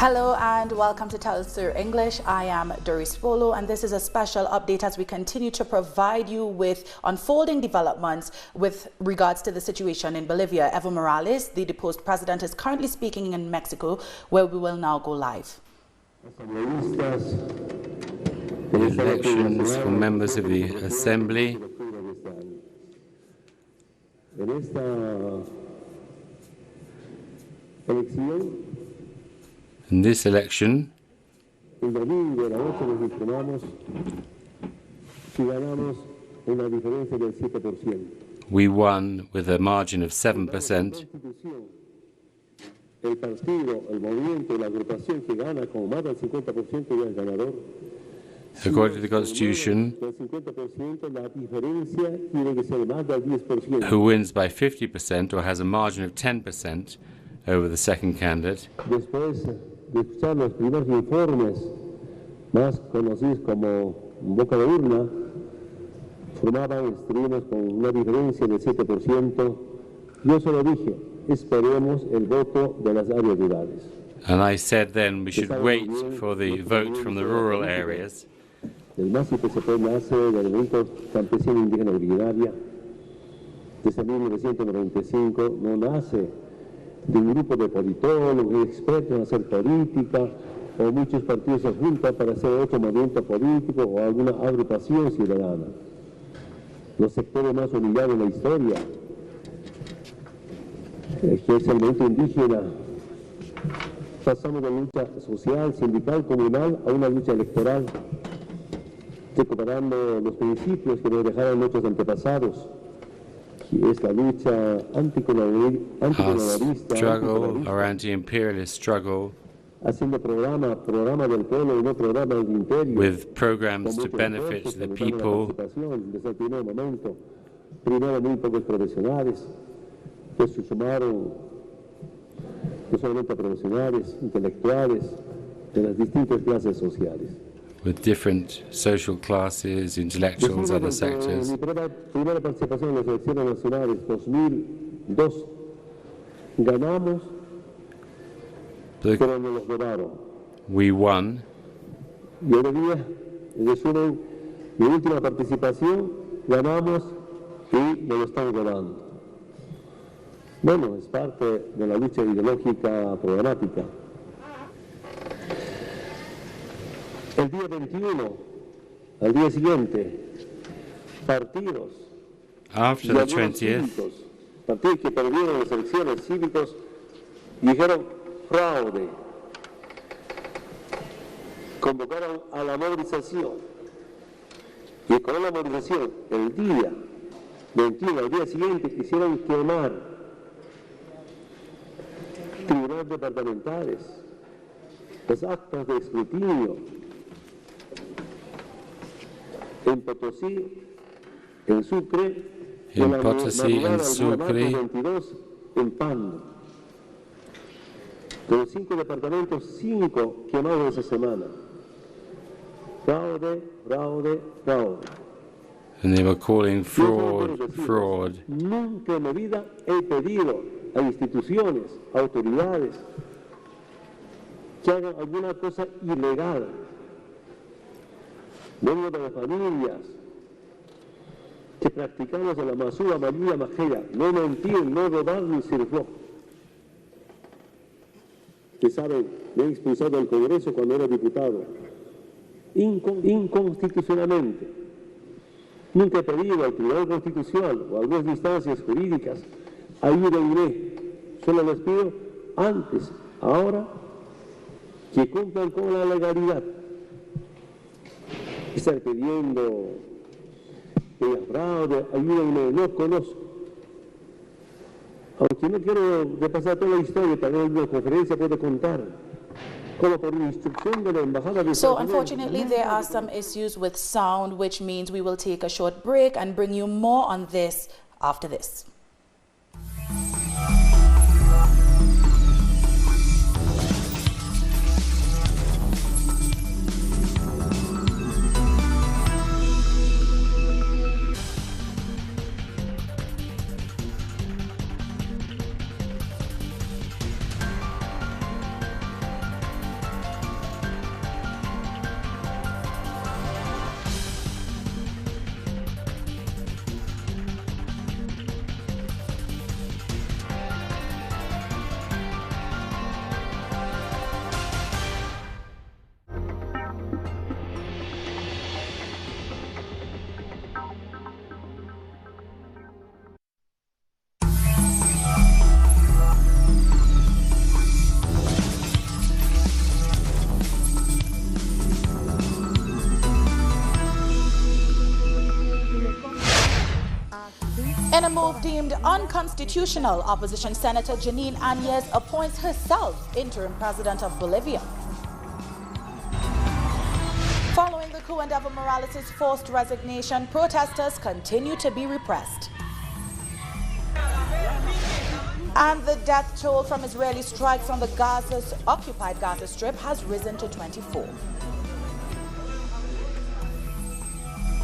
Hello and welcome to Telesur English. I am Doris Polo, and this is a special update as we continue to provide you with unfolding developments with regards to the situation in Bolivia. Evo MoraLes, the deposed president, is currently speaking in Mexico, where we will now go live. Elections for members of the Assembly. In this election, we won with a margin of 7%. According to the Constitution, who wins by 50% or has a margin of 10% over the second candidate. De escuchar los primeros informes, más conocidos como boca de urna, estuvimos con una diferencia del 7%. Yo solo dije, esperemos el voto de las áreas rurales. And I said then we should wait for the vote from the rural areas. El MAS y PCP nace del movimiento campesino indígena originaria. Desde 1995 no nace de un grupo de politólogos expertos en hacer política, o muchos partidos se juntan para hacer otro movimiento político o alguna agrupación ciudadana. Los sectores más humillados en la historia, que es el movimiento indígena, pasamos de la lucha social, sindical, comunal a una lucha electoral, recuperando los principios que nos dejaron nuestros antepasados. Es la lucha anticolonialista, struggle, our anti-imperialist struggle, haciendo programa del pueblo y no programa del imperio, with programs to benefit the people. Desde el primer momento, primero muy pocos profesionales que se sumaron, no solamente profesionales, intelectuales, de las distintas clases sociales. With different social classes, intellectuals, other sectors. Mi primera participación en las elecciones nacionales 2002, ganamos, pero no los robaron. We won. Y hoy día, en resumen, mi última participación, ganamos y nos lo están robando. Bueno, es parte de la lucha ideológica programática. El día 21, al día siguiente, partidos, after the 20th, partidos que perdieron las elecciones cívicos, dijeron fraude. Convocaron a la movilización. Y con la movilización, el día 21, al día siguiente, hicieron quemar tribunales departamentales, las actas de escrutinio, en Potosí, en Sucre, in Potosí, en Sucre, 22, en Pando. De los 5 departamentos, 5 quemados esa semana. Fraude, fraude, fraude. And they were calling fraud, fraud. Nunca en mi vida he pedido a instituciones, a autoridades, que hagan alguna cosa ilegal. Vengo de las familias que practicamos en la Masúa, María, Majella, no mentir, no robar ni circo. Que saben, me he expulsado del Congreso cuando era diputado, inconstitucionalmente. Nunca he pedido al Tribunal Constitucional o a algunas instancias jurídicas, ayúdenme. Solo les pido antes, ahora, que cumplan con la legalidad. Estar pidiendo que haya fraude, ayúdenme, no conozco. Aunque no quiero repasar toda la historia, también en una conferencia puedo contar. Como por instrucción de la embajada de So unfortunately there are some issues with sound, which means we will take a short break and bring you more on this after this. Deemed unconstitutional, opposition Senator Jeanine Áñez appoints herself interim president of Bolivia. Following the coup and Evo Morales' forced resignation, protesters continue to be repressed. And the death toll from Israeli strikes on the occupied Gaza Strip has risen to 24.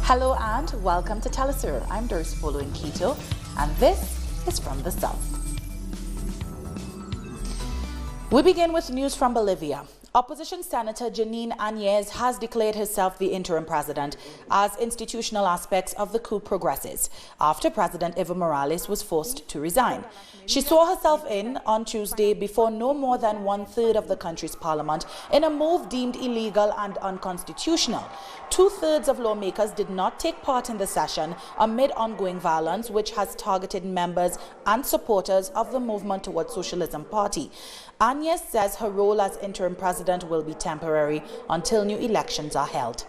Hello and welcome to Telesur. I'm Doris Polo in Quito, and this is From the South. We begin with news from Bolivia. Opposition Senator Jeanine Áñez has declared herself the interim president as institutional aspects of the coup progresses after President Evo Morales was forced to resign. She swore herself in on Tuesday before no more than one-third of the country's parliament in a move deemed illegal and unconstitutional. Two-thirds of lawmakers did not take part in the session amid ongoing violence, which has targeted members and supporters of the Movement Towards Socialism party. Áñez says her role as interim president will be temporary until new elections are held.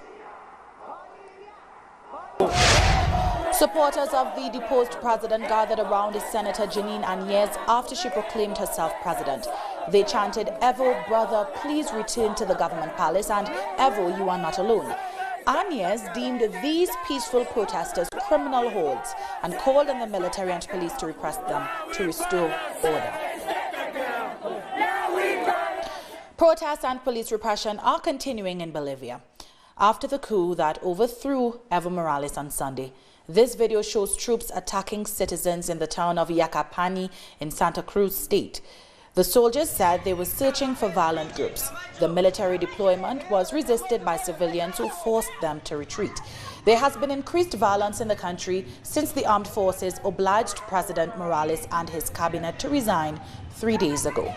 Supporters of the deposed president gathered around Senator Jeanine Áñez after she proclaimed herself president. They chanted, "Evo, brother, please return to the government palace," and "Evo, you are not alone." Áñez deemed these peaceful protesters criminal holds and called on the military and police to repress them to restore order. Protests and police repression are continuing in Bolivia after the coup that overthrew Evo Morales on Sunday. This video shows troops attacking citizens in the town of Yacapani in Santa Cruz State. The soldiers said they were searching for violent groups. The military deployment was resisted by civilians who forced them to retreat. There has been increased violence in the country since the armed forces obliged President Morales and his cabinet to resign 3 days ago.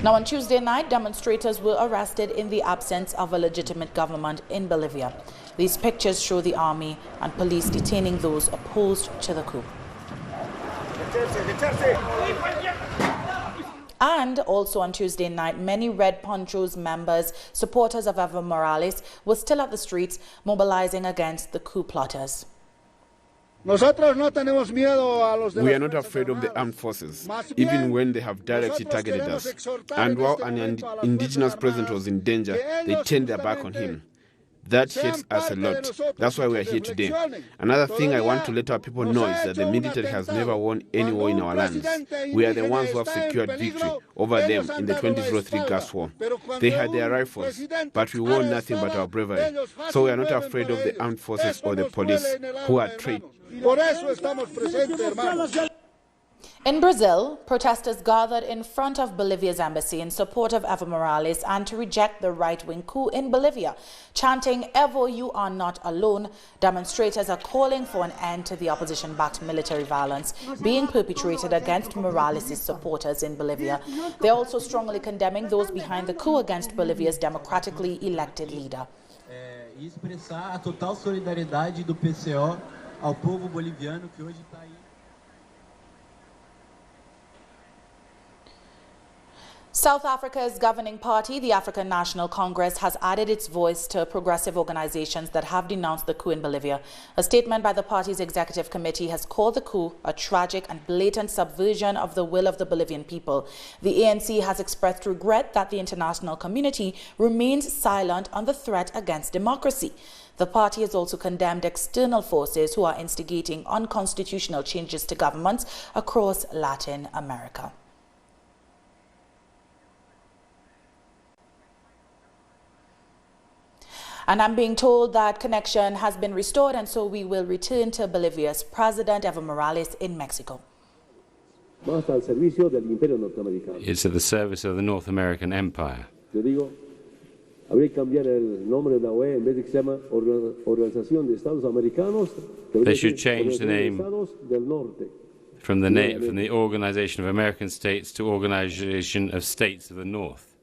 Now, on Tuesday night, demonstrators were arrested in the absence of a legitimate government in Bolivia. These pictures show the army and police detaining those opposed to the coup. And also on Tuesday night, many Red Ponchos members, supporters of Evo Morales, were still at the streets mobilizing against the coup plotters. We are not afraid of the armed forces, even when they have directly targeted us. And while an indigenous president was in danger, they turned their back on him. That hits us a lot. That's why we are here today. Another thing I want to let our people know is that the military has never won any war in our lands. We are the ones who have secured victory over them in the 2003 gas war. They had their rifles, but we won nothing but our bravery. So we are not afraid of the armed forces or the police, who are traitors. In Brazil, protesters gathered in front of Bolivia's embassy in support of Evo Morales and to reject the right-wing coup in Bolivia. Chanting, "Evo, you are not alone," demonstrators are calling for an end to the opposition-backed military violence being perpetrated against Morales' supporters in Bolivia. They're also strongly condemning those behind the coup against Bolivia's democratically elected leader. Expressar a total solidariedade do PCO ao povo boliviano que hoje está aí. South Africa's governing party, the African National Congress, has added its voice to progressive organizations that have denounced the coup in Bolivia. A statement by the party's executive committee has called the coup a tragic and blatant subversion of the will of the Bolivian people. The ANC has expressed regret that the international community remains silent on the threat against democracy. The party has also condemned external forces who are instigating unconstitutional changes to governments across Latin America. And I'm being told that connection has been restored, and so we will return to Bolivia's President Evo Morales in Mexico. It's at the service of the North American Empire. They should change the name from the Organization of American States to Organization of States of the North.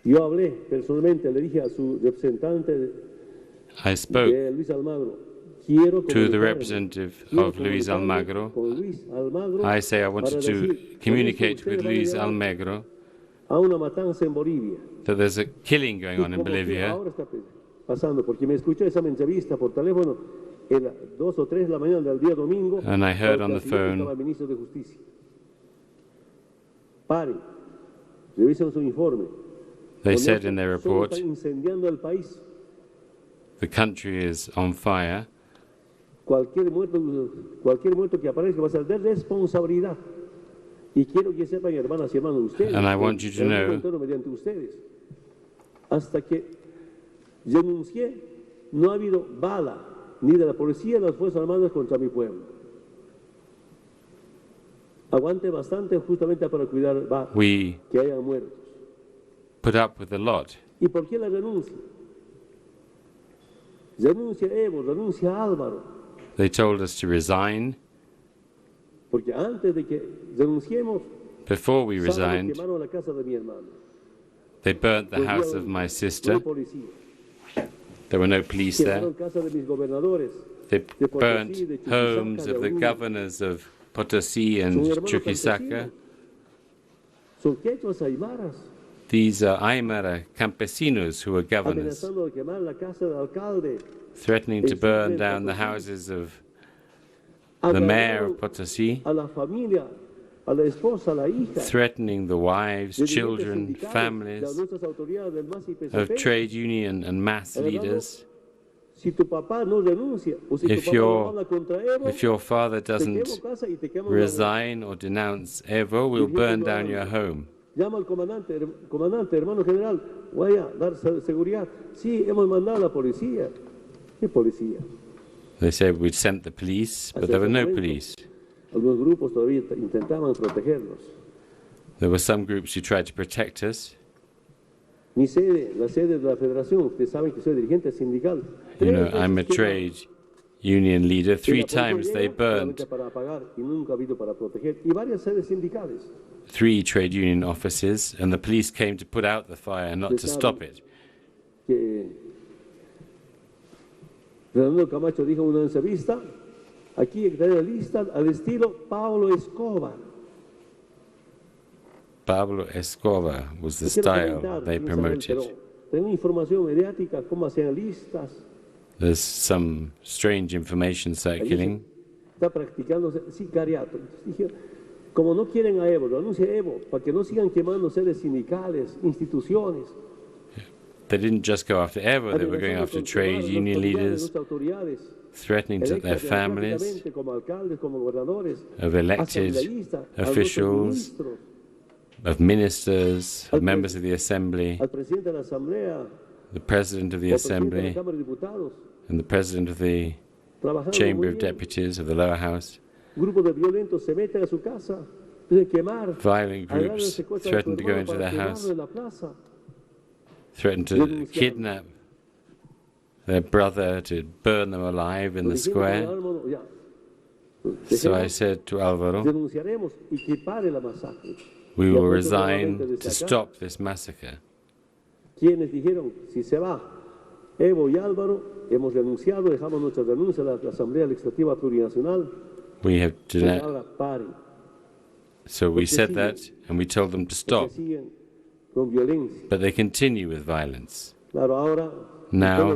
I spoke to the representative of Luis Almagro. I say I wanted to communicate with Luis Almagro that there's a killing going on in Bolivia, pasando, porque me escuchó esa entrevista por teléfono a las 2 o 3 de la mañana del día domingo. And I heard on the phone, estaba el ministro de Justicia. Pare, revisen su informe. they said in their report, Está incendiando el país. the country is on fire. Cualquier muerto que aparezca va a ser de responsabilidad. Y quiero que sepan, hermanas y hermanos, ustedes, And I want you to know, mediante ustedes, hasta que denuncié, no ha habido bala ni de la policía ni de las Fuerzas Armadas contra mi pueblo. Aguante bastante justamente para cuidar we que haya muertos. put up with a lot. ¿Y por qué la renuncia? Renuncia Evo, renuncia Álvaro. They told us to resign. Porque antes de que renunciemos, Before we resigned, quemaron la casa de mi hermano. they burnt the house of my sister. There were no police there. Quemaron casa de mis gobernadores. They de Potosí, burnt de Chuquisaca, homes de of the Oruro. governors of Potosí and Son hermanos Chuquisaca. campesinos. Son quechuas aymaras, These are Aymara campesinos who were governors, amenazando de quemar la casa del alcalde. threatening to burn down the houses of the mayor of Potosí, A la familia, a la esposa, a la hija, threatening the wives, de dirigentes children, sindicales, de families nuestras autoridades del MAS y of PCP. trade union and mass leaders. Si tu papá no renuncia, o si tu If papá no habla contra Evo, If your father te doesn't quemo casa y te quemo la- resign or denounce Evo, we'll burn down your home. Llama al comandante, hermano general, vaya a dar seguridad. Sí, hemos mandado a la policía. ¿Qué policía? They said we'd sent the police, but there were no police. Algunos grupos todavía intentaban protegerlos. There were some groups who tried to protect us. Mi sede, la sede de la federación, ustedes saben que soy dirigente sindical. You know, Tres I'm a veces quemaron. trade union leader. Y 3 la policía times they llega burned solamente para apagar y nunca ha habido para proteger. Y varias sedes sindicales. 3 trade union offices, and the police came to put out the fire, not to stop it. Que Fernando Camacho dijo en una entrevista, aquí hay que tener lista al estilo Pablo Escobar. Pablo Escobar was the Quiero style comentar, they sin saber, pero promoted. tengo información mediática, cómo hacían listas. There's some strange information circulating. Está practicándose sicariato. Dije, como no quieren a Evo, lo anuncia Evo, para que no sigan quemando sedes sindicales, instituciones. They didn't just go after Evo, they were going after trade union leaders, threatening to their families of elected officials, of ministers, of members of the assembly, the president of the assembly, and the president of the chamber of deputies of the lower house. Violent groups threatened to go into their house, threatened to kidnap their brother, to burn them alive in the square. So I said to Alvaro, we will resign to stop this massacre. Quienes dijeron, si se va Evo y Álvaro, hemos renunciado, dejamos nuestra renuncia a la Asamblea Legislativa Plurinacional. We have So we said that, and we told them to stop. But they continue with violence. Now,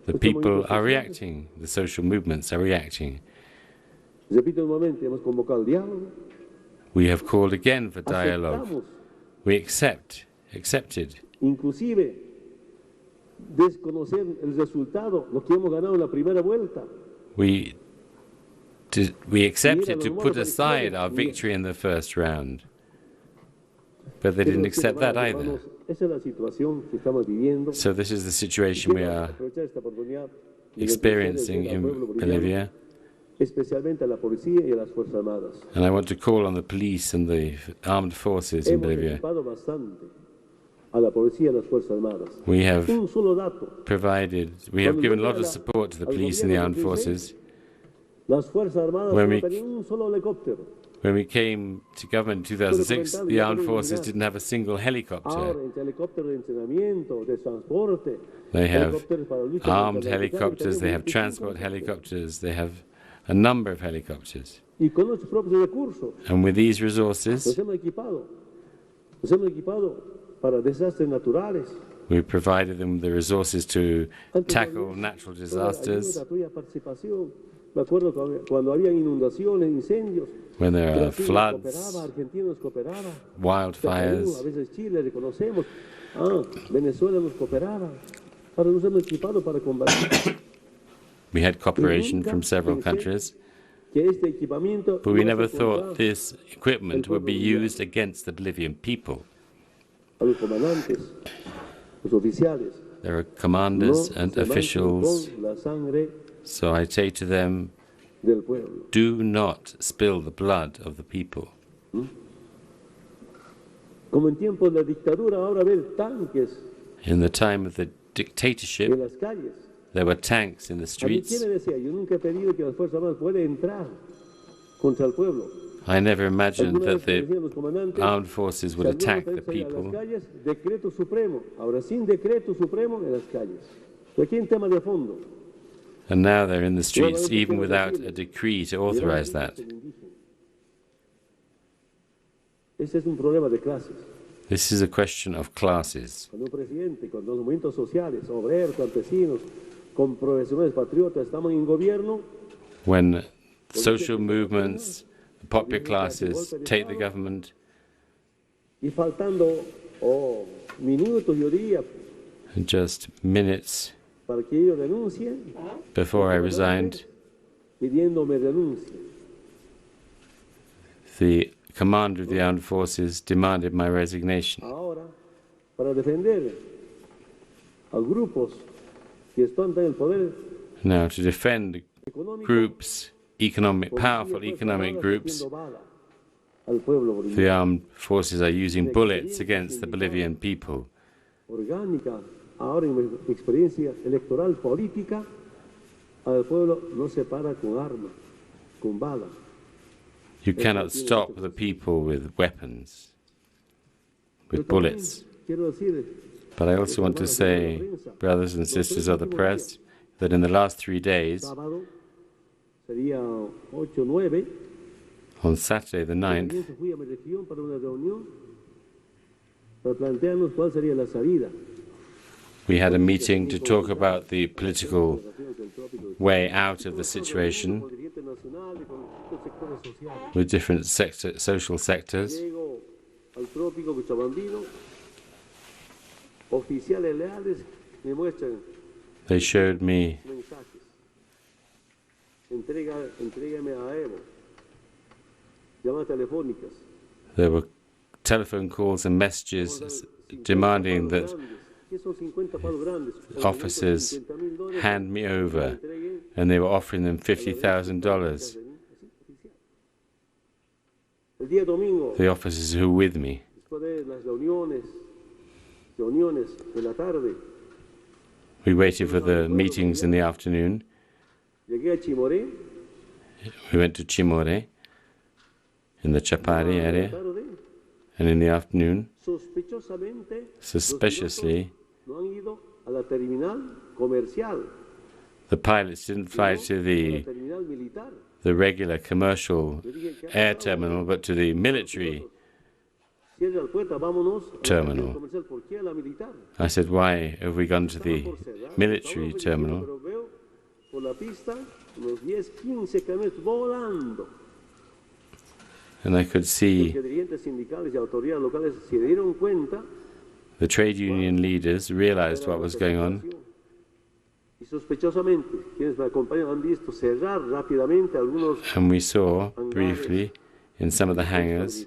the people are reacting, the social movements are reacting. We have called again for dialogue. We accepted. Inclusive, desconocer el resultado, lo que hemos ganado en la primera vuelta. We accepted to put aside our victory in the first round. But they didn't accept that either. So this is the situation we are experiencing in Bolivia. And I want to call on the police and the armed forces in Bolivia. We have given a lot of support to the police and the armed forces. When we came to government in 2006, the armed forces didn't have a single helicopter. They have armed helicopters, they have transport helicopters, they have a number of helicopters. And with these resources, We provided them the resources to tackle natural disasters. When there are floods, wildfires, we had cooperation from several countries, but we never thought this equipment would be used against the Bolivian people. There are commanders and officials, so I say to them, do not spill the blood of the people. In the time of the dictatorship, there were tanks in the streets. I never imagined that the armed forces would attack the people. And now they're in the streets, even without a decree to authorize that. This is a question of classes. When social movements, the popular classes take the government, and just minutes before I resigned, the commander of the armed forces demanded my resignation. Now, to defend groups, powerful economic groups, the armed forces are using bullets against the Bolivian people. You cannot stop the people with weapons, with bullets. But I also want to say, brothers and sisters of the press, that in the last 3 days, on Saturday the 9th, we had a meeting to talk about the political way out of the situation with different social sectors. They showed me there were telephone calls and messages demanding that officers hand me over, and they were offering them $50,000. The officers who were with me. We waited for the meetings in the afternoon. We went to Chimore, in the Chapari area, and in the afternoon, suspiciously, the pilots didn't fly to the regular commercial air terminal, but to the military terminal. I said, why have we gone to the military terminal? And I could see the trade union leaders realized what was going on. And we saw briefly in some of the hangars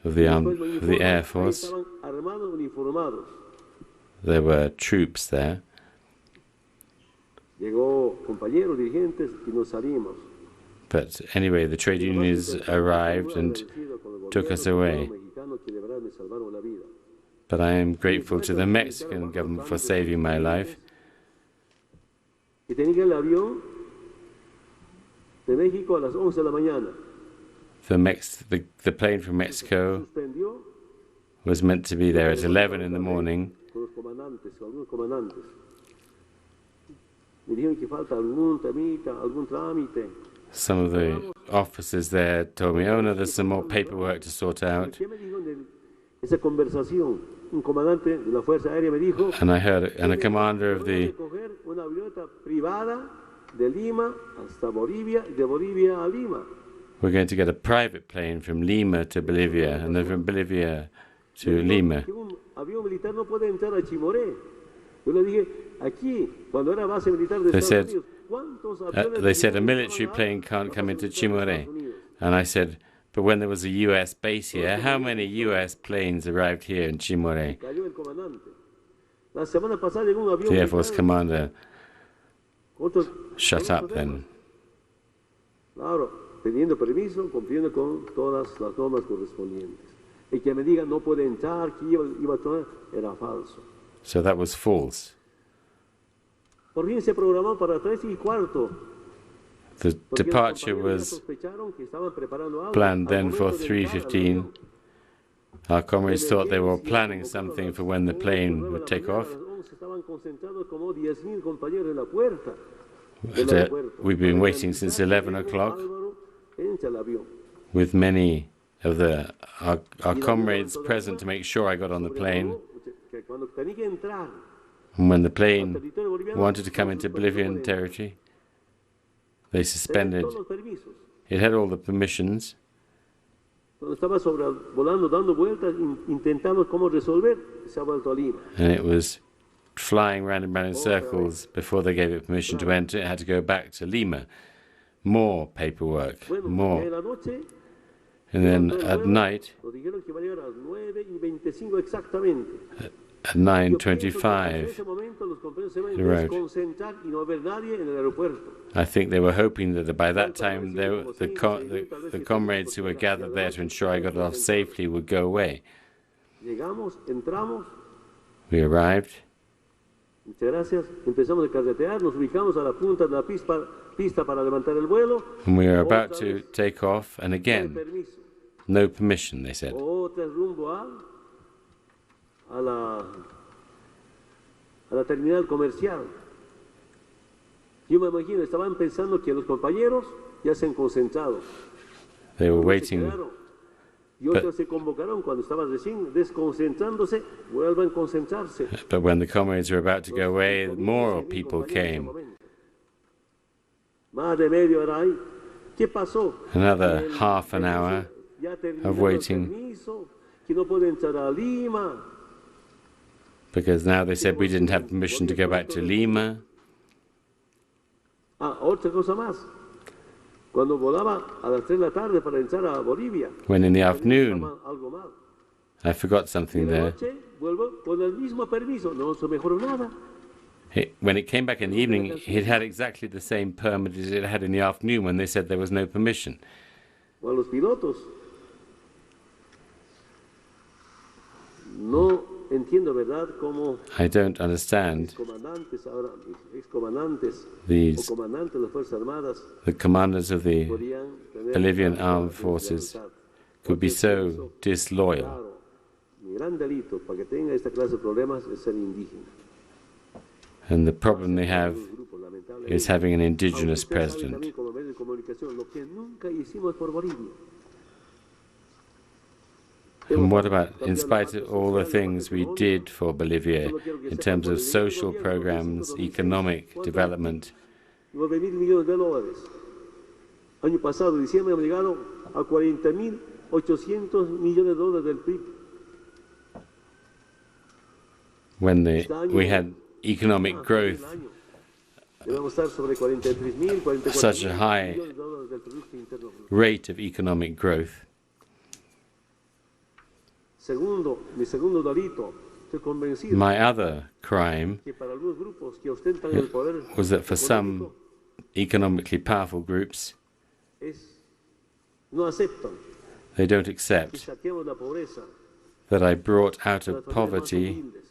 of the Air Force, there were troops there. But anyway, the trade unions arrived and took us away. But I am grateful to the Mexican government for saving my life. The plane from Mexico was meant to be there at 11 in the morning. Some of the officers there told me, oh no, there's some more paperwork to sort out. esa conversación, un comandante de la Fuerza Aérea me dijo, and I heard, and a commander of the coger una avioneta privada de Lima hasta Bolivia y de Bolivia a Lima. we're going to get a private plane from Lima to Bolivia, and then from Bolivia to Lima. Un avión militar no puede entrar a Chimoré. Yo le dije, aquí, cuando era base militar de Estados Unidos, ¿cuántos aviones They said a military plane can't come into Chimoré. And I said, but when there was a US base here, how many US planes arrived here in Chimoré? Cayó el comandante. La semana pasada llegó un avión The Air Force militar, commander otros- shut up then. Claro, pidiendo permiso, cumpliendo con todas las normas correspondientes. El que me diga no puede entrar, que iba a tomar, era falso. So that was false. Por fin se programó para 3:15. The porque departure los compañeros ya was sospecharon que estaban preparando algo. planned Al then for momento de entrar al 3:15. avión, Our comrades thought they were emergencia, planning convocaron something a for when the las plane 9 would de take la mañana, off. a las 11 estaban concentrados como 10,000 compañeros en la puerta del But, aeropuerto. we've been Para waiting since garantizar 11 que o'clock. Álvaro entra al avión. With many of our comrades present to make sure I got on the plane. Que cuando tenía que entrar And when the al plane territorio boliviano, wanted to come into no Bolivian podían territory, they tener suspended. todos los permisos. It had all the permissions. Cuando estaba volando, dando vueltas, intentando cómo resolver, se ha vuelto a Lima. And it was flying round and round in circles before they gave it permission to enter. It had to go back to Lima. More paperwork, Bueno, more. en la noche, And then levantó el at vuelo, night, nos dijeron que iba a llegar a las 9:25 exactamente. at Yo pienso que en 9:25, ese momento los compañeros se van a He arrived. desconcentrar y no va a haber nadie en el aeropuerto. I think they were hoping that by that time the comrades who were gathered there to ensure I got off safely would go away. Llegamos, entramos, We arrived. muchas gracias, empezamos a carretear, nos ubicamos a la punta de la pista para levantar el vuelo. And we were about Otra to vez, take off, and no hay again, permiso. no permission, they said. Otra rumbo a la terminal comercial. Yo me imagino, estaban pensando que los compañeros ya se han concentrado. They were No se waiting. quedaron. Y otros se convocaron cuando estaban recién desconcentrándose, vuelvan a concentrarse. But when the comrades were about to go Los away, disponibles more seguir people compañeros en ese came. momento. Más de media hora ahí. ¿Qué pasó? Another El half an permiso, hour ya terminaron of el waiting. permiso, que no puede entrar a Lima. Because now they said we didn't have permission to go back to Lima. Ah, otra cosa más. Cuando volaba a las 3 de la tarde para entrar a Bolivia, When in the afternoon, estaba algo mal. I forgot Y something en la there. noche vuelvo con el mismo permiso, no se mejoró nada. When it came back in the evening, it had exactly the same permit as it had in the afternoon when they said there was no permission. O a los pilotos. No entiendo, ¿verdad?, cómo I don't understand comandantes, ahora excomandantes o these, comandantes de las Fuerzas Armadas the commanders of the podían tener Bolivian tanta armed forces deslealtad. could be Porque so eso, disloyal. claro, mi gran delito para que tenga esta clase de problemas es ser indígena. And the problem they have Los grupos, lamentablemente, is having an indigenous aunque ustedes saben president. también como medios de comunicación, lo que nunca hicimos por Bolivia. And what about, in spite of all the things we did for Bolivia in terms of social programs, economic development? $9,000 millones. Año pasado, diciembre, hemos llegado a $40,800 millones del PIB. When we had economic growth, Debemos estar sobre 43,000, 44,000 such a high millones de dólares del Producto Interno Bruto. rate of economic growth. Segundo, mi segundo delito, estoy convencido My other crime que para algunos grupos que ostentan el poder was that for some económico, economically powerful groups, no aceptan they don't que accept saquemos la pobreza that I brought out de las of familias más poverty humildes.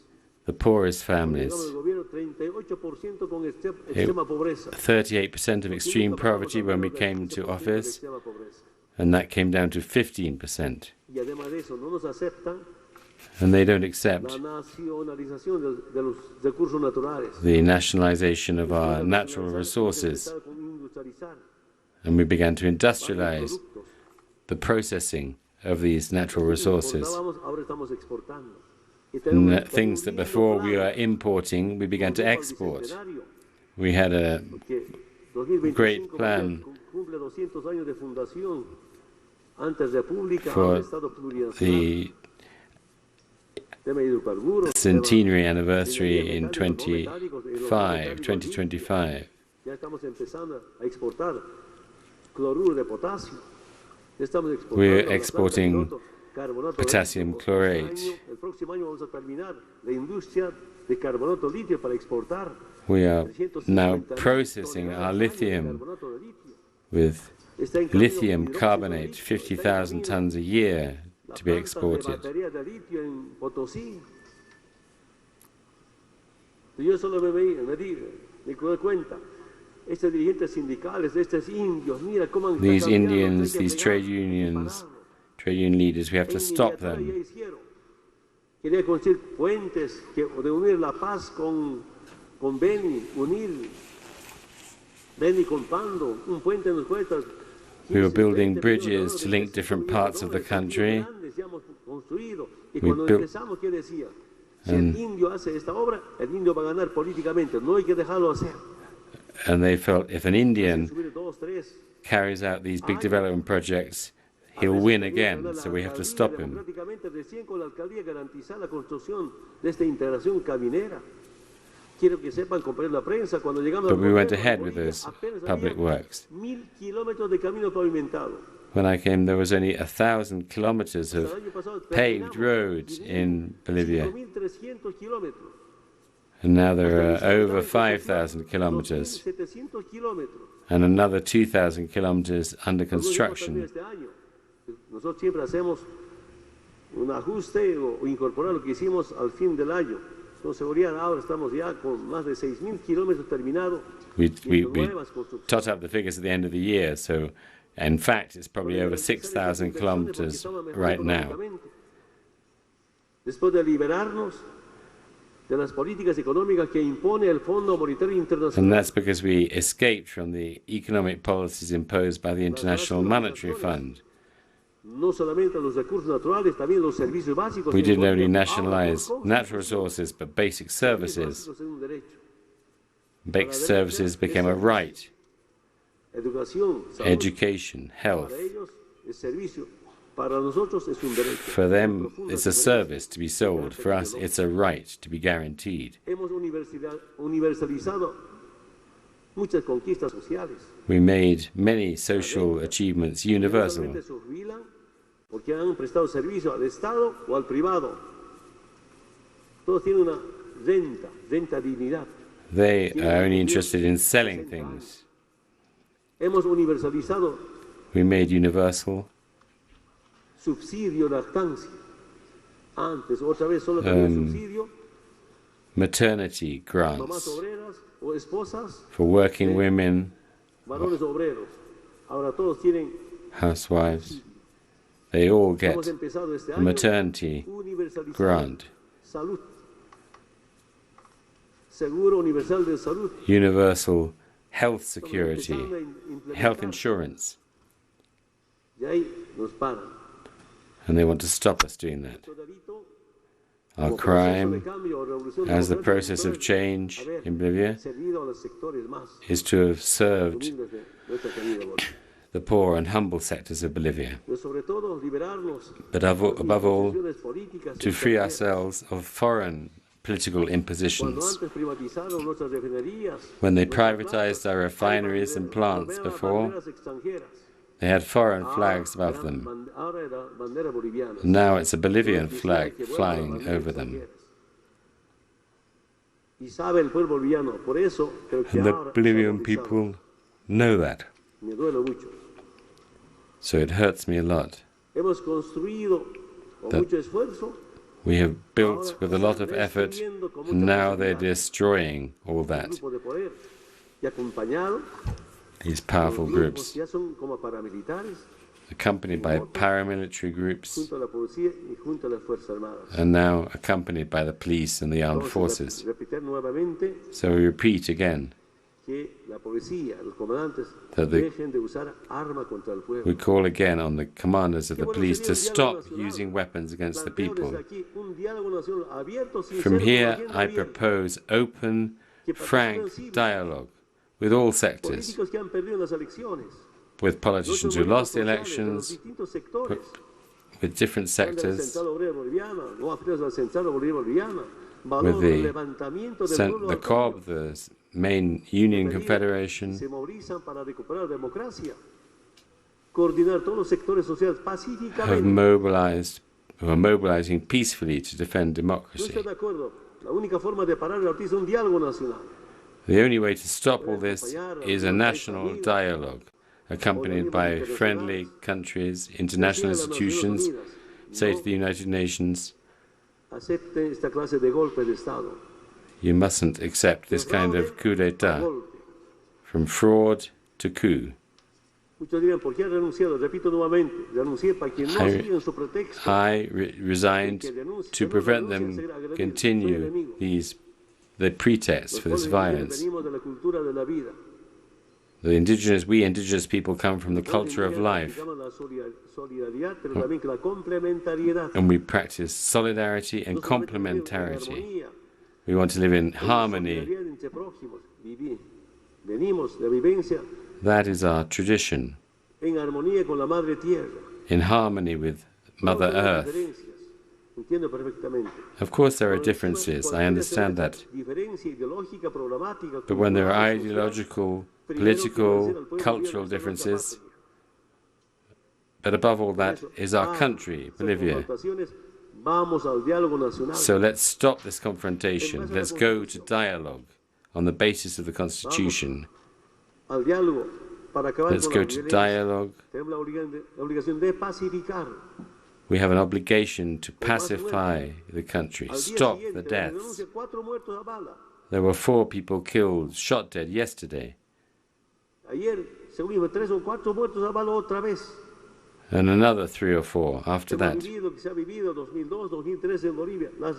the poorest Cuando families. llegamos al gobierno, 38% con extrema pobreza. 38% of extreme poverty when we came to office, and that came down to 15%. Y además de eso, no nos aceptan And they don't la accept nacionalización de los recursos naturales. the nationalization of our natural resources, Empezar con industrializar and we began to varios industrialize productos. the processing of these natural resources. Things that before we were importing, we began to export. We had a great plan for the centenary anniversary in 2025. We're exporting potassium chlorate. We are now processing our lithium with lithium carbonate, 50,000 tons a year to be exported. These Indians, these trade union leaders, we have to stop them. We were building bridges to link different parts of the country. We built, and they felt if an Indian carries out these big development projects, he'll win again, so we have to stop him. But we went ahead with those public works. When I came, there was only 1,000 kilometers of paved roads in Bolivia. And now there are over 5,000 kilometers and another 2,000 kilometers under construction. We tot up the figures at the end of the year, so in fact it's probably over 6,000 kilometers right now. And that's because we escaped from the economic policies imposed by the International Monetary Fund. We didn't only nationalize natural resources, but basic services. Basic services became a right. Education, health. For them, it's a service to be sold. For us, it's a right to be guaranteed. We made many social achievements universal. They are only interested in selling things. We made universal maternity grants for working women, housewives. They all get a maternity grant. Universal health security, health insurance. And they want to stop us doing that. Our crime, as the process of change in Bolivia, is to have served the poor and humble sectors of Bolivia. But above all, to free ourselves of foreign political impositions. When they privatized our refineries and plants before, they had foreign flags above them. Now it's a Bolivian flag flying over them. And the Bolivian people know that. So it hurts me a lot that we have built with a lot of effort, and now they're destroying all that. These powerful groups, accompanied by paramilitary groups, and now accompanied by the police and the armed forces. So we repeat again, we call again on the commanders of the police to stop using weapons against the people. From here, I propose open, frank dialogue with all sectors, with politicians who lost the elections, with different sectors, with the COB, the main union confederation, who are mobilizing peacefully to defend democracy. The only way to stop all this is a national dialogue, accompanied by friendly countries, international institutions, say to the United Nations, you mustn't accept this kind of coup d'etat, from fraud to coup. I resigned to prevent them continue the pretexts for this violence. We indigenous people come from the culture of life, and we practice solidarity and complementarity. We want to live in harmony. That is our tradition, in harmony with Mother Earth. Of course there are differences, I understand that. But when there are ideological, political, cultural differences, but above all that is our country, Bolivia. So let's stop this confrontation. Let's go to dialogue on the basis of the Constitution. Let's go to dialogue. We have an obligation to pacify the country, stop the deaths. There were 4 people killed, shot dead yesterday. And another 3 or 4 after that.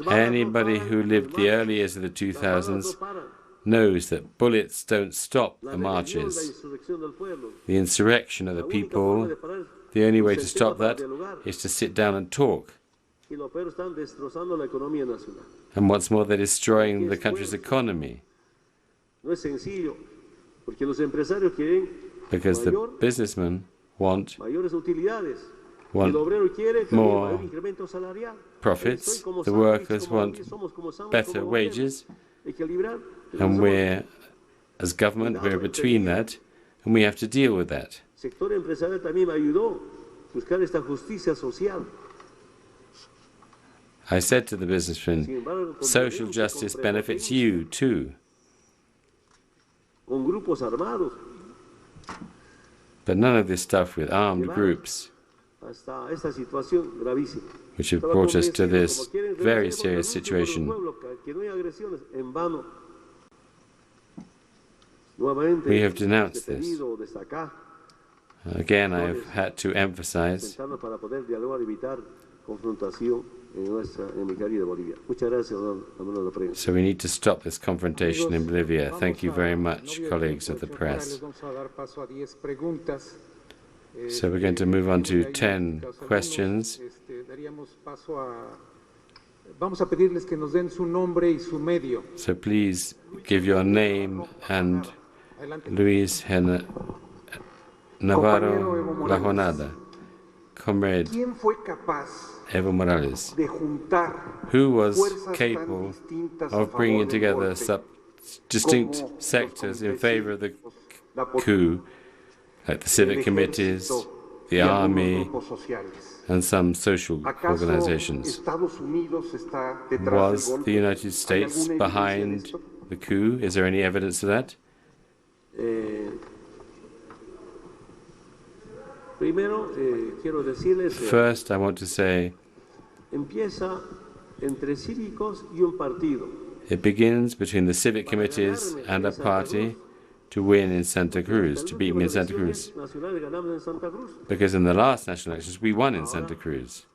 Anybody who lived the early years of the 2000s knows that bullets don't stop the marches. The insurrection of the people, the only way to stop that is to sit down and talk. And what's more, they're destroying the country's economy. Because the businessmen want more profits, the workers want better wages, and we're, as government, we're between that, and we have to deal with that. I said to the businessman, social justice benefits you too. But none of this stuff with armed groups, which have brought us to this very serious situation. We have denounced this. Again, I have had to emphasize so we need to stop this confrontation in Bolivia. Thank you very much, colleagues of the press. So we're going to move on to 10 questions. So please give your name and Luis Navarro La Jonada, Comrade Evo MoraLes, who was capable of bringing together distinct sectors in favor of the coup, like the civic committees, the army, and some social organizations. Was the United States behind the coup? Is there any evidence of that? First, I want to say it begins between the civic committees and a party to win in Santa Cruz, to beat me in Santa Cruz. Because in the last national elections, we won in Santa Cruz.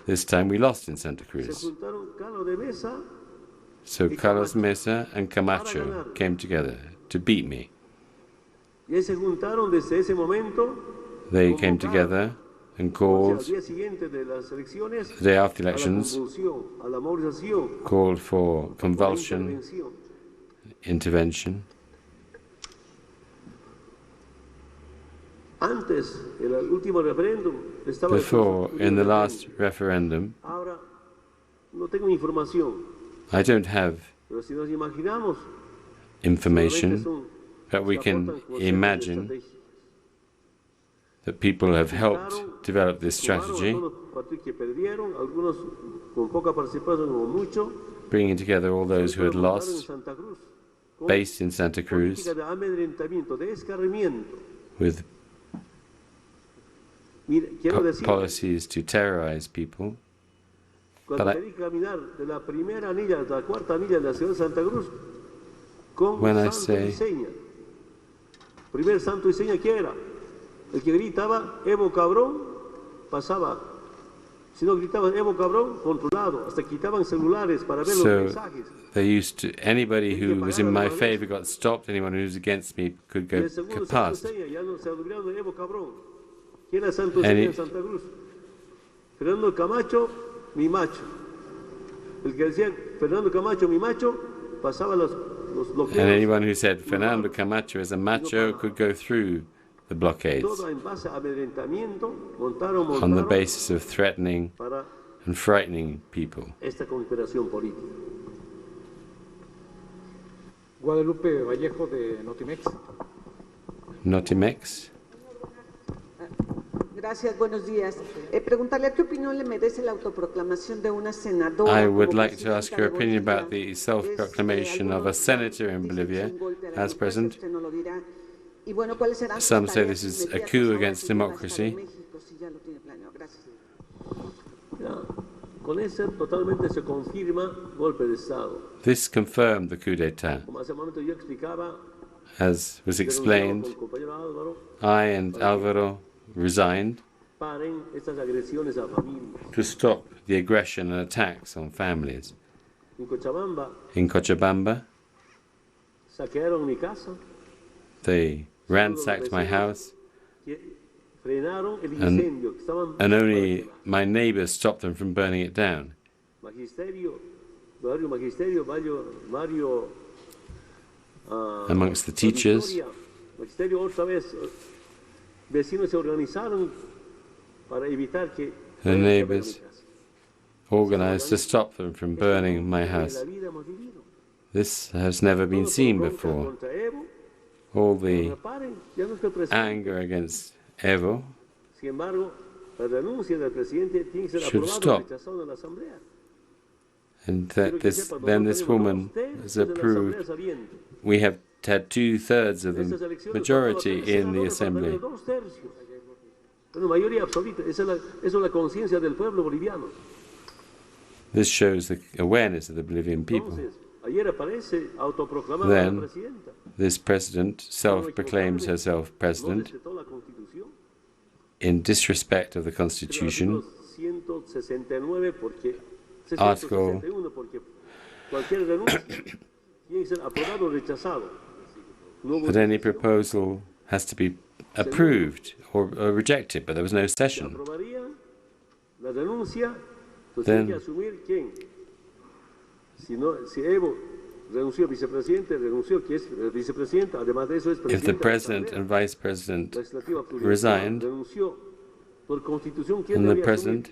This time we lost in Santa Cruz. So Carlos Mesa and Camacho came together to beat me. They came together and called, the day after the elections, called for convulsion, intervention. Before, in the last referendum, I don't have information, but we can imagine that people have helped develop this strategy, bringing together all those who had lost, based in Santa Cruz, with policies to terrorize people. But when I say primer santo y seña, ¿quién era? El que gritaba Evo cabrón pasaba. Si no gritaban Evo cabrón, controlado. Hasta quitaban celulares para ver los mensajes. They used to, anybody who was in my favor got stopped, anyone who was against me could go past. ¿Quién era santo y seña en Santa Cruz? Fernando Camacho, mi macho. El que decía Fernando Camacho, mi macho, pasaba los bloqueos. And anyone who said Fernando Camacho is a macho could go through the blockades on the basis of threatening and frightening people. Guadalupe Vallejo de Notimex. Notimex. Gracias, buenos días. Preguntarle a qué opinión le merece la autoproclamación de una senadora. I would like to ask your opinion about the self-proclamation of a senator in Bolivia as president. Some say this is a coup against democracy. This confirmed the coup d'etat. As was explained, I and Álvaro resigned to stop the aggression and attacks on families. In Cochabamba, they ransacked my house, and only my neighbors stopped them from burning it down. Amongst the teachers, the neighbors organized to stop them from burning my house. This has never been seen before. All the anger against Evo should stop. And that then this woman has approved. We have had 2/3 of the majority in the assembly. This shows the awareness of the Bolivian people. Then, this president self-proclaims herself president in disrespect of the Constitution. Article that any proposal has to be approved or rejected, but there was no session. Then, if the president and vice president resigned, and the president,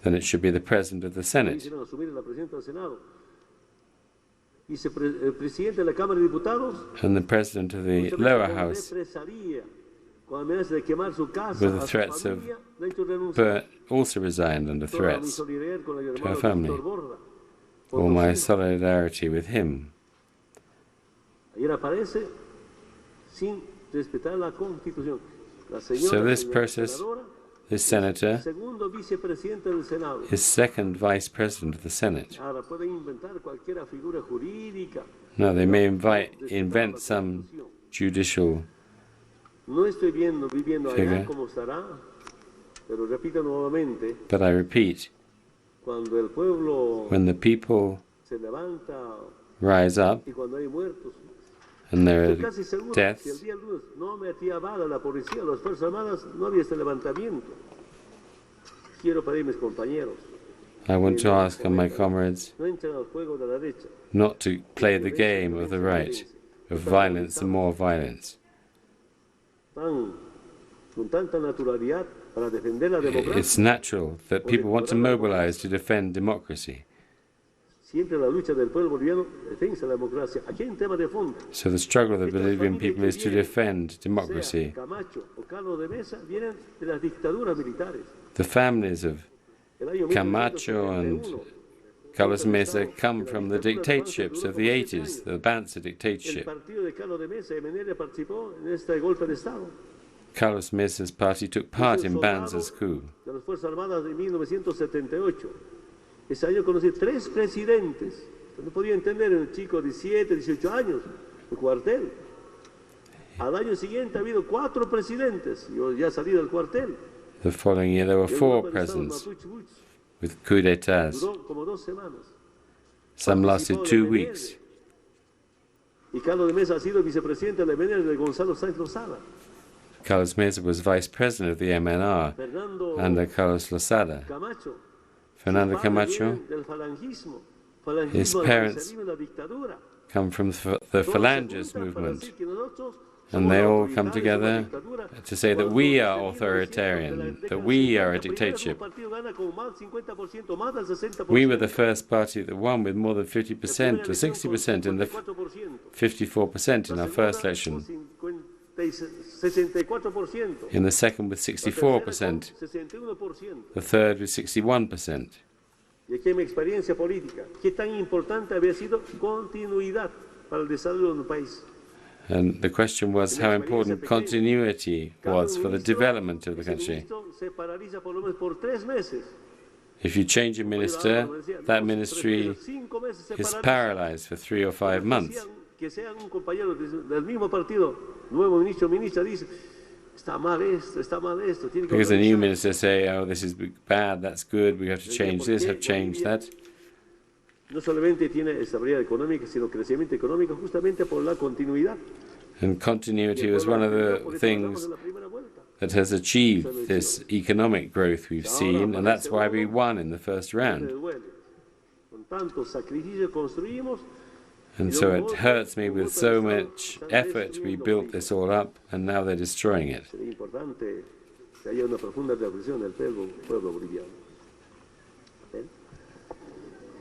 then it should be the president of the Senate. And the president of the lower house, with the threats of also resigned under threats to her family. All my solidarity with him. So this process, this senator is second vice president of the Senate. Now they may invent some judicial figure, but I repeat, when the people rise up and there are deaths, I want to ask my comrades not to play the game of the right, of violence and more violence. It's natural that people want to mobilize to defend democracy. So the struggle of the Bolivian people is to defend democracy. The families of Camacho and Carlos Mesa come from the dictatorships of the 80s, the Banzer dictatorship. Carlos Mesa's party took part in Banzer's coup. Ese año conocí 3 presidentes. No podía entender un chico de 17, 18 años, en cuartel. Al año siguiente ha habido 4 presidentes. Yo ya salí del cuartel. The following year there were 4 presidents with coup d'etats. Some lasted 2 weeks. Y Carlos Mesa ha sido vicepresidente de la MNR de Gonzalo Sáenz Lozada. Carlos Mesa was vice president of the MNR under Carlos Lozada. Fernando Camacho, his parents come from the Phalangist movement, and they all come together to say that we are authoritarian, that we are a dictatorship. We were the first party that won with more than 50% or 60% and 54% in our first election. In the second with 64%, the third with 61%. And the question was how important continuity was for the development of the country. If you change a minister, that ministry is paralyzed for 3 or 5 months. Because the new minister say, oh, this is bad, that's good, we have to change this, have to change that. And continuity was one of the things that has achieved this economic growth we've seen, and that's why we won in the first round. And so it hurts me, with so much effort we built this all up, and now they're destroying it.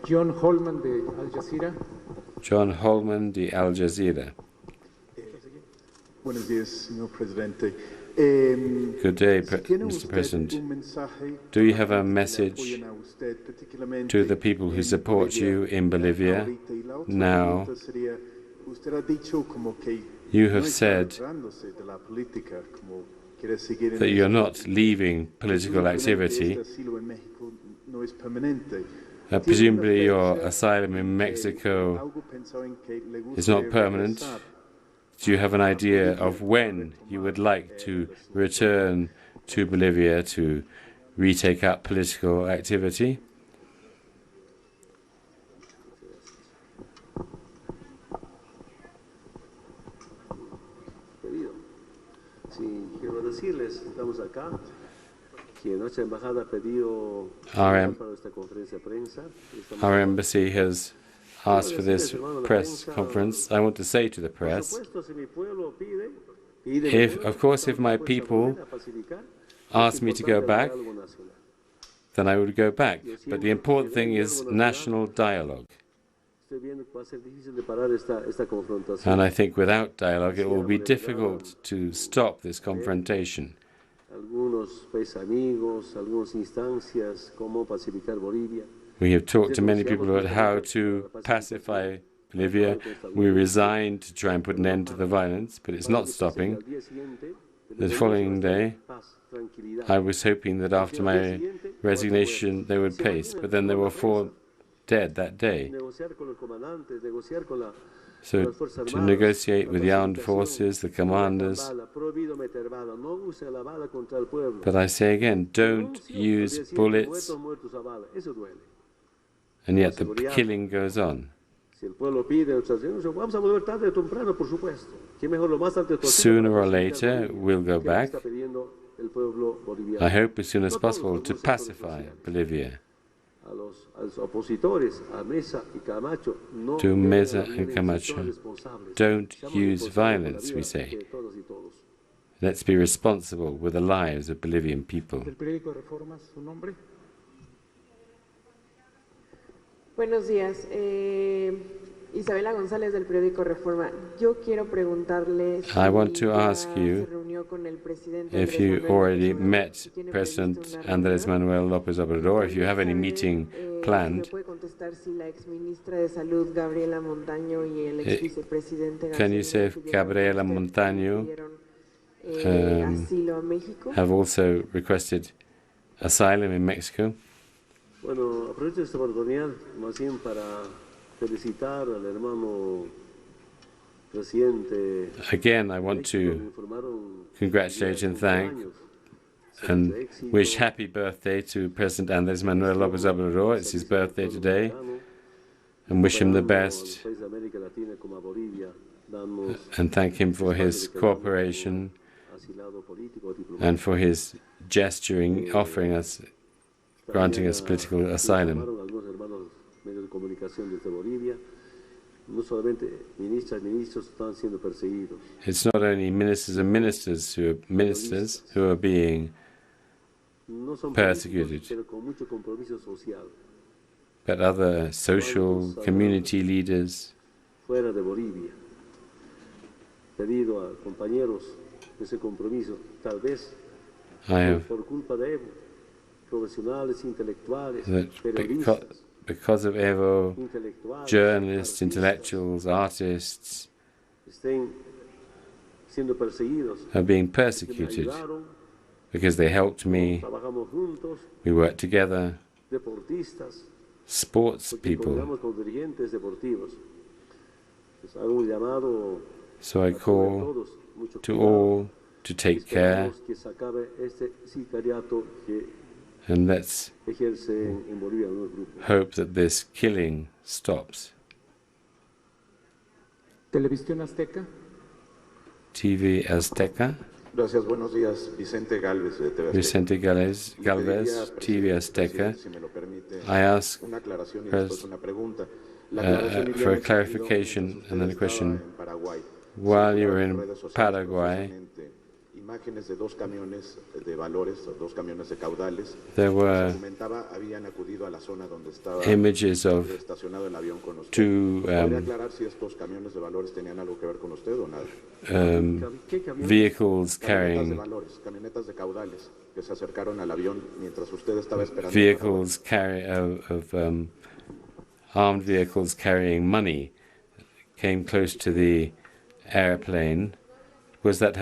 John Holman de Al Jazeera. John Holman de Al Jazeera. Buenos días, señor presidente. Good day, Mr. President. Do you have a message to the people who support you in Bolivia now? You have said that you're not leaving political activity. Presumably your asylum in Mexico is not permanent. Do you have an idea of when you would like to return to Bolivia to retake up political activity? Our embassy has asked for this press conference. I want to say to the press, of course, if my people ask me to go back, then I would go back. But the important thing is national dialogue. And I think without dialogue it will be difficult to stop this confrontation. We have talked to many people about how to pacify Bolivia. We resigned to try and put an end to the violence, but it's not stopping. The following day, I was hoping that after my resignation they would pace, but then there were 4 dead that day. So to negotiate with the armed forces, the commanders. But I say again, don't use bullets. And yet the killing goes on. Sooner or later, we'll go back. I hope as soon as possible to pacify Bolivia. To Mesa and Camacho, don't use violence, we say. Let's be responsible with the lives of Bolivian people. Buenos días. Isabela González del periódico Reforma. Yo quiero preguntarle si I want to ask you se reunió con el presidente if you already met President Andrés Manuel López Obrador, if you have any meeting planned. Can you say if Gabriela Montaño have also requested asylum in Mexico? Bueno, aprovecho esta oportunidad más bien para felicitar al hermano presidente. Again, I want to congratulate and thank and wish happy birthday to President Andrés Manuel López Obrador. It's his birthday today, and wish him the best, and thank him for his cooperation and for his gesturing, offering us, granting us political asylum. It's not only ministers and ministers who are being persecuted, but other social community leaders. I have that because of Evo, journalists, intellectuals, artists are being persecuted because they helped me. We worked together, sports people. So I call to all to take care, and let's hope that this killing stops. Televisión Azteca. TV Azteca. Gracias, buenos días. Vicente Galvez, de TV Azteca. Vicente Galvez, TV Azteca. I ask for a clarification and then a question. While you were in Paraguay, there were images of two vehicles carrying armed vehicles carrying money came close to the airplane. Did that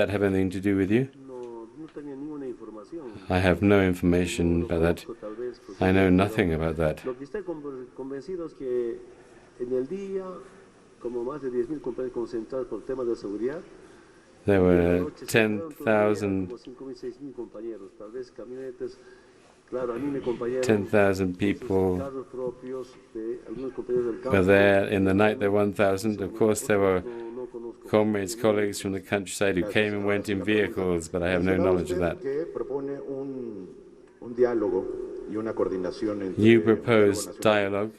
have anything to do with you? I have no information about that. I know nothing about that. There were 10,000 people were there in the night. There were 1,000. Of course, there were comrades, colleagues from the countryside who came and went in vehicles, but I have no knowledge of that. You proposed dialogue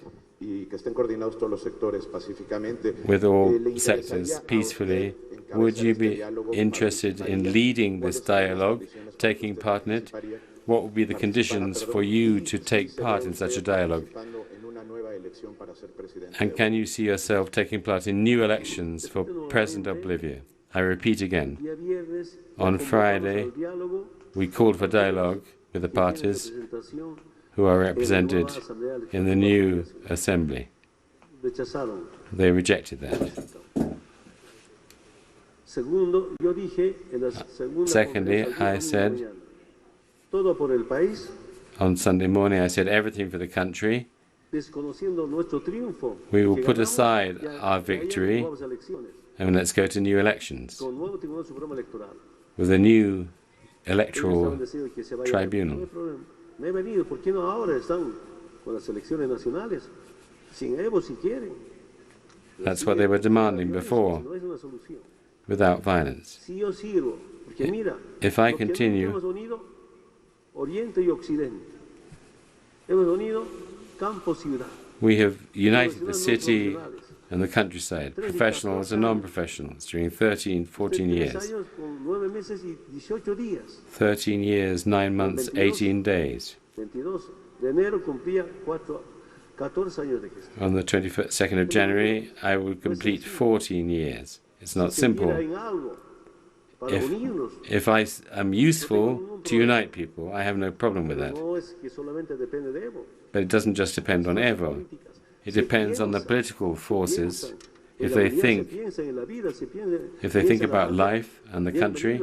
with all sectors peacefully. Would you be interested in leading this dialogue, taking part in it? What would be the conditions for you to take part in such a dialogue? And can you see yourself taking part in new elections for President of Bolivia? I repeat again, on Friday, we called for dialogue with the parties who are represented in the new assembly. They rejected that. Secondly, I said, on Sunday morning, I said everything for the country. We will put aside our victory and let's go to new elections with a new electoral tribunal. That's what they were demanding before, without violence. If I continue, we have united the city and the countryside, professionals and non-professionals, during 14 years. 13 years, 9 months, 18 days. On the 22nd of January, I will complete 14 years. It's not simple. If I am useful to unite people, I have no problem with that. But it doesn't just depend on Evo. It depends on the political forces. If they think about life and the country,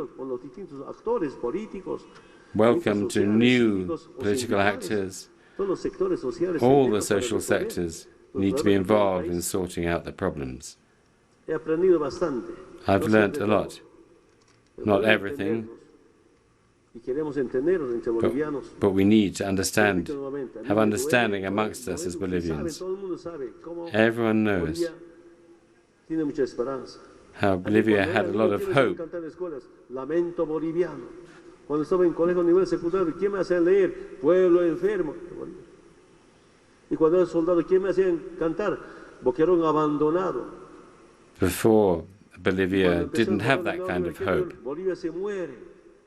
welcome to new political actors. All the social sectors need to be involved in sorting out the problems. I've learnt a lot. Not everything, but we need to understand, have understanding amongst us as Bolivians. Everyone knows how Bolivia had a lot of hope. Cuando estaba en colegio a nivel secundario, ¿quién me hacía leer? Pueblo enfermo. Y cuando era soldado, ¿quién me hacía cantar? Boquerón abandonado. Before, Bolivia didn't have that kind of hope. Bolivia se muere,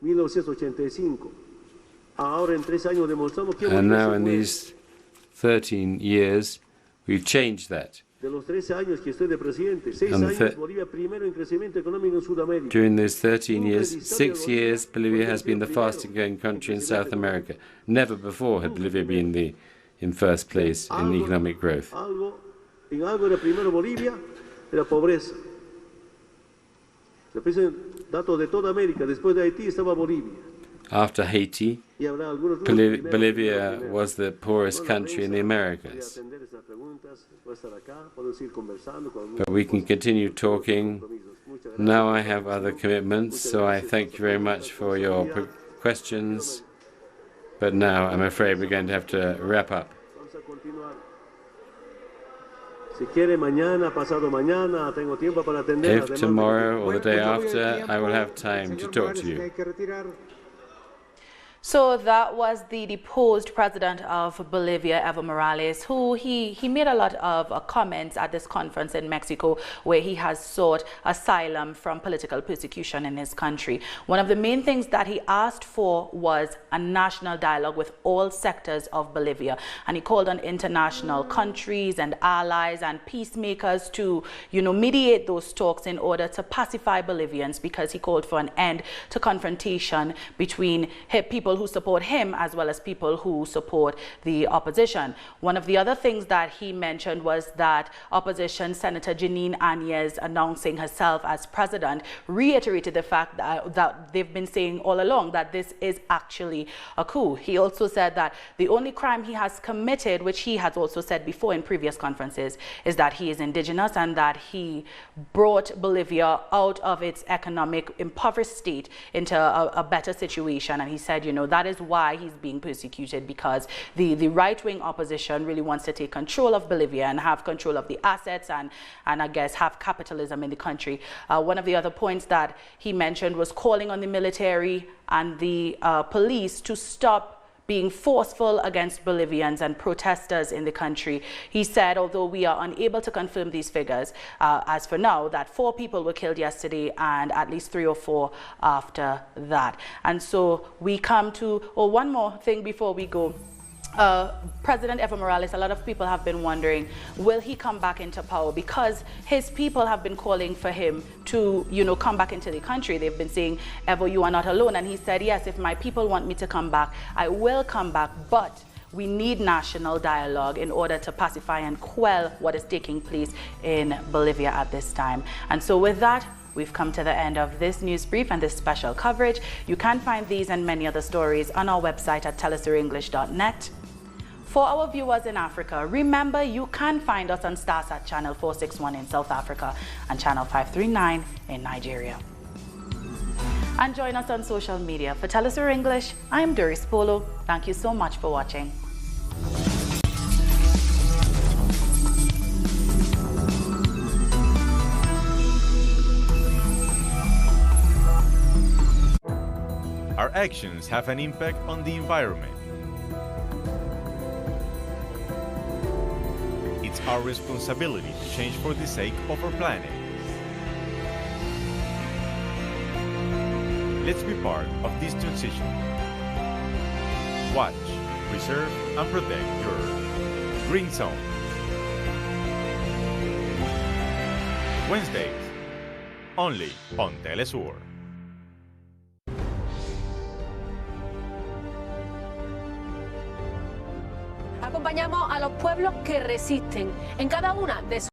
1985. Ahora en 3 años demostramos que and now in these 13 years, we've changed that. During these 13 years, 6 years, Bolivia has been the fastest growing country in South America. Never before had Bolivia been in first place in economic growth. After Haiti, Bolivia was the poorest country in the Americas. But we can continue talking. Now I have other commitments, so I thank you very much for your questions. But now I'm afraid we're going to have to wrap up. If tomorrow or the day after, I will have time to talk to you. So that was the deposed president of Bolivia, Evo Morales, who he made a lot of comments at this conference in Mexico, where he has sought asylum from political persecution in his country. One of the main things that he asked for was a national dialogue with all sectors of Bolivia. And he called on international countries and allies and peacemakers to, mediate those talks in order to pacify Bolivians, because he called for an end to confrontation between people who support him as well as people who support the opposition. One of the other things that he mentioned was that opposition Senator Jeanine Áñez, announcing herself as president, reiterated the fact that they've been saying all along that this is actually a coup. He also said that the only crime he has committed, which he has also said before in previous conferences, is that he is indigenous and that he brought Bolivia out of its economic impoverished state into a better situation. And he said, that is why he's being persecuted, because the right-wing opposition really wants to take control of Bolivia and have control of the assets and I guess have capitalism in the country. One of the other points that he mentioned was calling on the military and the police to stop being forceful against Bolivians and protesters in the country. He said, although we are unable to confirm these figures, as for now, that 4 people were killed yesterday and at least 3 or 4 after that. And so we come to, one more thing before we go. President Evo Morales, a lot of people have been wondering, will he come back into power? Because his people have been calling for him to, come back into the country. They've been saying, Evo, you are not alone. And he said, yes, if my people want me to come back, I will come back. But we need national dialogue in order to pacify and quell what is taking place in Bolivia at this time. And so with that, we've come to the end of this news brief and this special coverage. You can find these and many other stories on our website at telesurenglish.net. For our viewers in Africa, remember you can find us on Starsat channel 461 in South Africa and channel 539 in Nigeria. And join us on social media. For Telesur English, I'm Doris Polo. Thank you so much for watching. Our actions have an impact on the environment. It's our responsibility to change for the sake of our planet. Let's be part of this transition. Watch, preserve, and protect your Green Zone. Wednesdays, only on Telesur. Acompañamos a los pueblos que resisten en cada una de sus